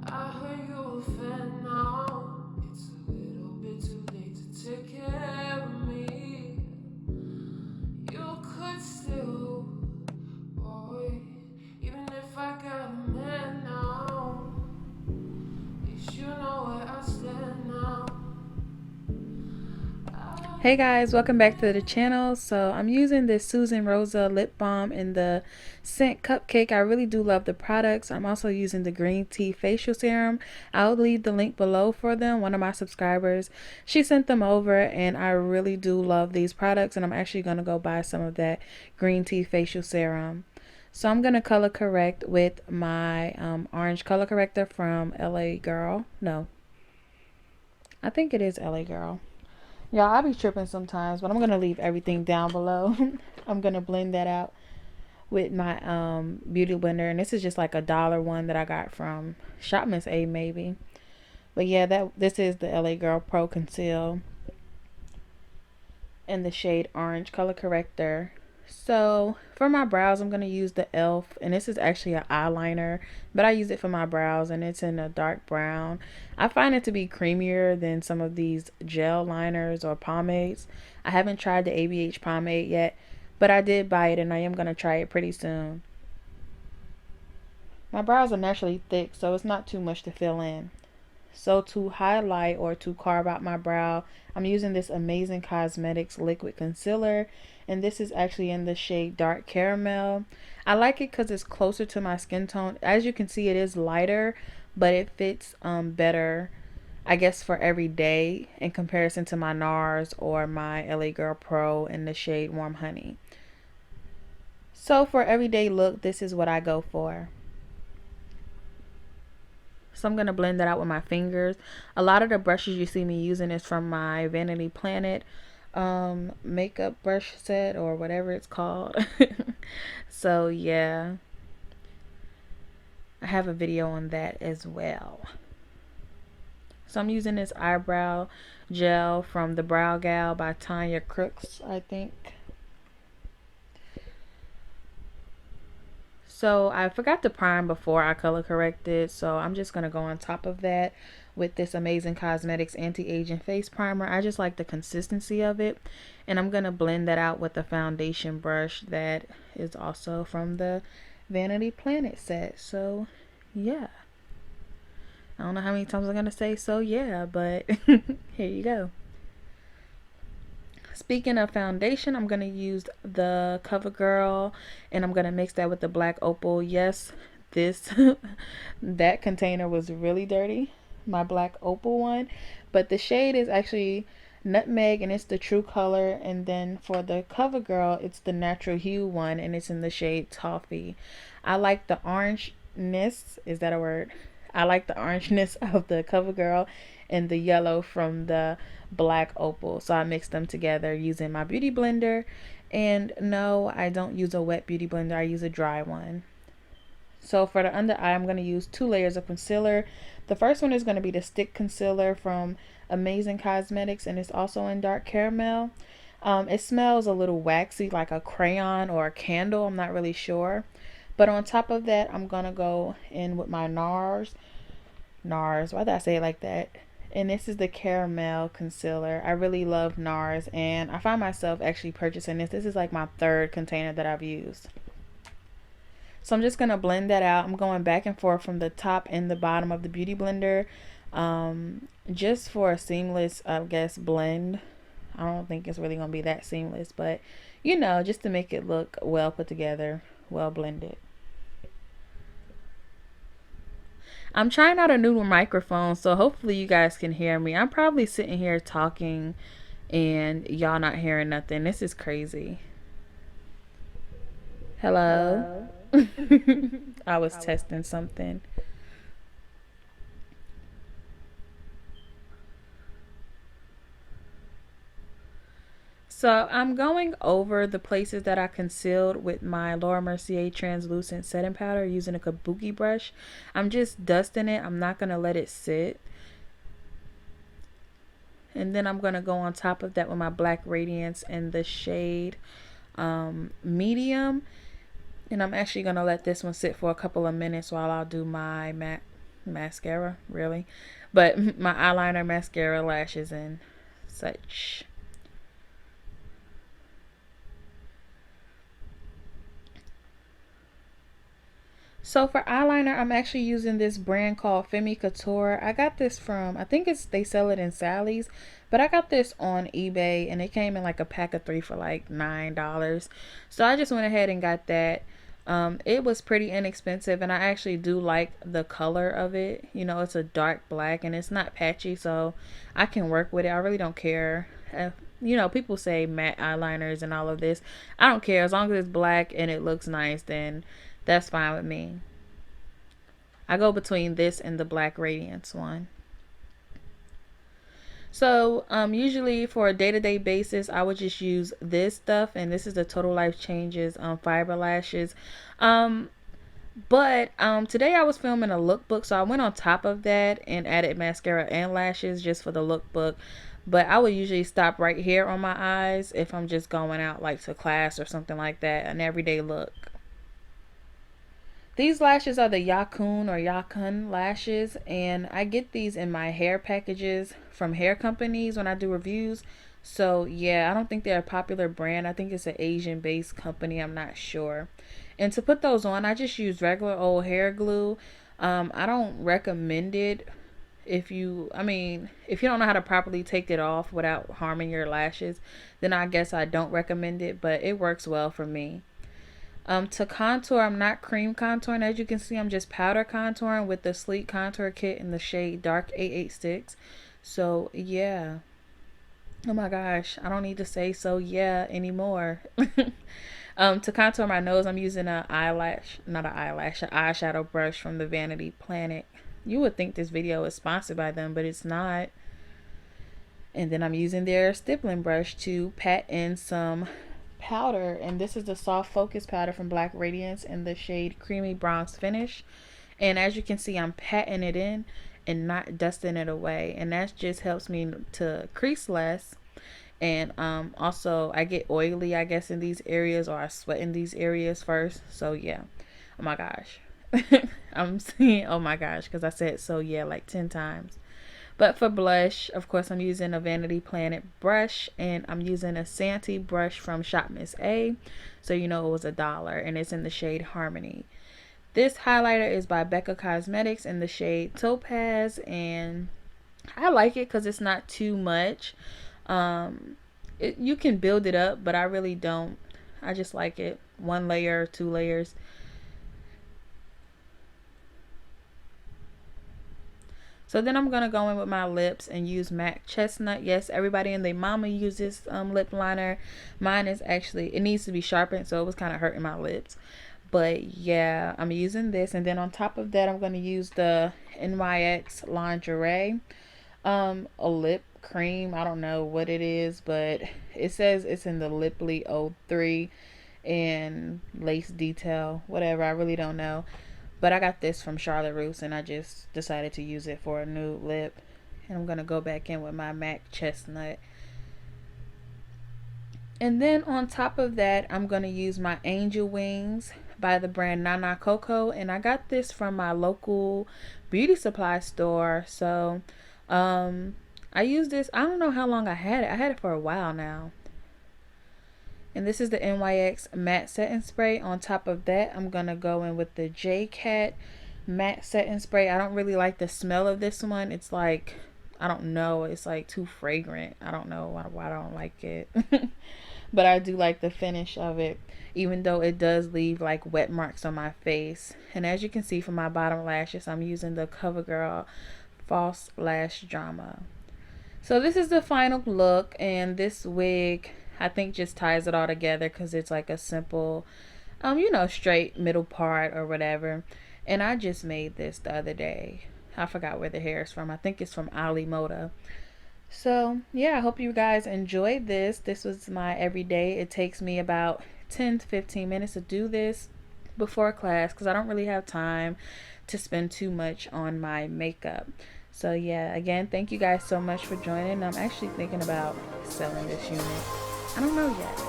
I heard you a fan now. It's a little bit too late to take care of me. You could still, boy, even if I got a man now. At least you know where I stand now. Hey guys, welcome back to the channel. So I'm using this Susan Rosa lip balm in the scent Cupcake. I really do love the products. I'm also using the green tea facial serum. I'll leave the link below for them. One of my subscribers, she sent them over, and I really do love these products, and I'm actually going to go buy some of that green tea facial serum. So I'm going to color correct with my orange color corrector from LA Girl. No, I think it is LA Girl. Yeah, I be tripping sometimes, but I'm gonna leave everything down below. I'm gonna blend that out with my beauty blender, and this is just like a dollar one that I got from Shopman's A maybe. But yeah, this is the LA Girl Pro Conceal in the shade Orange color corrector. So for my brows, I'm gonna use the e.l.f. and this is actually an eyeliner, but I use it for my brows, and it's in a dark brown. I find it to be creamier than some of these gel liners or pomades. I haven't tried the ABH pomade yet, but I did buy it, and I am gonna try it pretty soon. My brows are naturally thick, so it's not too much to fill in. So to highlight or to carve out my brow, I'm using this Amazing Cosmetics liquid concealer, and this is actually in the shade Dark Caramel. I like it because it's closer to my skin tone. As you can see, it is lighter, but it fits better, I guess, for every day in comparison to my Nars or my LA Girl Pro in the shade Warm Honey. So for everyday look, this is what I go for. So I'm going to blend that out with my fingers. A lot of the brushes you see me using is from my Vanity Planet makeup brush set or whatever it's called. So yeah, I have a video on that as well. So I'm using this eyebrow gel from the Browgal by Tanya Crooks, I think. So I forgot to prime before I color corrected, so I'm just going to go on top of that with this Amazing Cosmetics Anti-Aging Face Primer. I just like the consistency of it, and I'm going to blend that out with the foundation brush that is also from the Vanity Planet set. So yeah, I don't know how many times I'm going to say so yeah, but here you go. Speaking of foundation, I'm going to use the Covergirl, and I'm going to mix that with the black Opal. Yes, that container was really dirty, my black Opal one, but the shade is actually Nutmeg, and it's the true color. And then for the Covergirl, it's the natural hue one, and it's in the shade Toffee. I like the orangeness, is that a word? I like the orangeness of the Covergirl and the yellow from the black Opal, so I mixed them together using my beauty blender. And no, I don't use a wet beauty blender, I use a dry one. So for the under eye, I'm going to use 2 layers of concealer. The first one is going to be the stick concealer from Amazing Cosmetics, and it's also in Dark Caramel. It smells a little waxy, like a crayon or a candle, I'm not really sure. But on top of that, I'm going to go in with my Nars, why did I say it like that? And this is the caramel concealer. I really love Nars, and I find myself actually purchasing this. This is like my 3rd container that I've used. So I'm just going to blend that out. I'm going back and forth from the top and the bottom of the beauty blender, just for a seamless, I guess, blend. I don't think it's really going to be that seamless, but you know, just to make it look well put together, well blended. I'm trying out a new microphone, so hopefully you guys can hear me. I'm probably sitting here talking and y'all not hearing nothing. This is crazy. Hello? I was testing something. So I'm going over the places that I concealed with my Laura Mercier translucent setting powder using a kabuki brush. I'm just dusting it. I'm not going to let it sit. And then I'm going to go on top of that with my black Radiance in the shade medium. And I'm actually going to let this one sit for a couple of minutes while I'll do my matte mascara, really. But my eyeliner, mascara, lashes, and such. So for eyeliner, I'm actually using this brand called Femme Couture. I got this from, I think they sell it in Sally's, but I got this on eBay and it came in like a pack of 3 for like $9. So I just went ahead and got that. It was pretty inexpensive and I actually do like the color of it. You know, it's a dark black and it's not patchy, so I can work with it. I really don't care. You know, people say matte eyeliners and all of this. I don't care. As long as it's black and it looks nice, then that's fine with me. I go between this and the black Radiance one. So usually for a day-to-day basis, I would just use this stuff, and this is the Total Life Changes fiber lashes. But today I was filming a lookbook, so I went on top of that and added mascara and lashes just for the lookbook. But I would usually stop right here on my eyes if I'm just going out like to class or something like that, an everyday look. These lashes are the Yaqun lashes, and I get these in my hair packages from hair companies when I do reviews. So yeah, I don't think they're a popular brand. I think it's an Asian based company, I'm not sure. And to put those on, I just use regular old hair glue. I don't recommend it if you, if you don't know how to properly take it off without harming your lashes, then I guess I don't recommend it, but it works well for me. To contour, I'm not cream contouring. As you can see, I'm just powder contouring with the Sleek Contour Kit in the shade Dark 886. So, yeah. Oh my gosh, I don't need to say so yeah anymore. To contour my nose, I'm using an eyeshadow brush from the Vanity Planet. You would think this video is sponsored by them, but it's not. And then I'm using their stippling brush to pat in some powder, and this is the soft focus powder from Black Radiance in the shade Creamy Bronze Finish. And as you can see, I'm patting it in and not dusting it away, and that just helps me to crease less. And also I get oily, I guess, in these areas, or I sweat in these areas first. So yeah. Oh my gosh. I'm saying oh my gosh because I said so yeah like 10 times. But for blush, of course, I'm using a Vanity Planet brush, and I'm using a Santee brush from Shop Miss A. So you know it was $1, and it's in the shade Harmony. This highlighter is by Becca Cosmetics in the shade Topaz, and I like it because it's not too much. You can build it up, but I really don't. I just like it. 1 layer, 2 layers. So then I'm going to go in with my lips and use MAC Chestnut. Yes, everybody and their mama uses lip liner. Mine is actually, it needs to be sharpened, so it was kind of hurting my lips. But yeah, I'm using this. And then on top of that, I'm going to use the NYX Lingerie. A lip cream. I don't know what it is, but it says it's in the Liply 03 and lace detail. Whatever, I really don't know. But I got this from Charlotte Russe, and I just decided to use it for a nude lip. And I'm going to go back in with my MAC Chestnut. And then on top of that, I'm going to use my Angel Wings by the brand Nanacoco. And I got this from my local beauty supply store. So I used this. I don't know how long I had it. I had it for a while now. And this is the NYX Matte Setting Spray. On top of that, I'm going to go in with the JCat Matte Setting Spray. I don't really like the smell of this one. It's like, I don't know, it's like too fragrant. I don't know why I don't like it. But I do like the finish of it, even though it does leave like wet marks on my face. And as you can see from my bottom lashes, I'm using the Covergirl False Lash Drama. So this is the final look, and this wig I think just ties it all together because it's like a simple, you know, straight middle part or whatever. And I just made this the other day. I forgot where the hair is from. I think it's from Ali Moda. So yeah, I hope you guys enjoyed this. This was my everyday. It takes me about 10 to 15 minutes to do this before class because I don't really have time to spend too much on my makeup. So yeah, again, thank you guys so much for joining. I'm actually thinking about selling this unit. I don't know yet.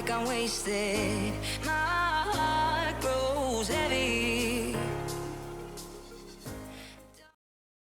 like I'm wasted. My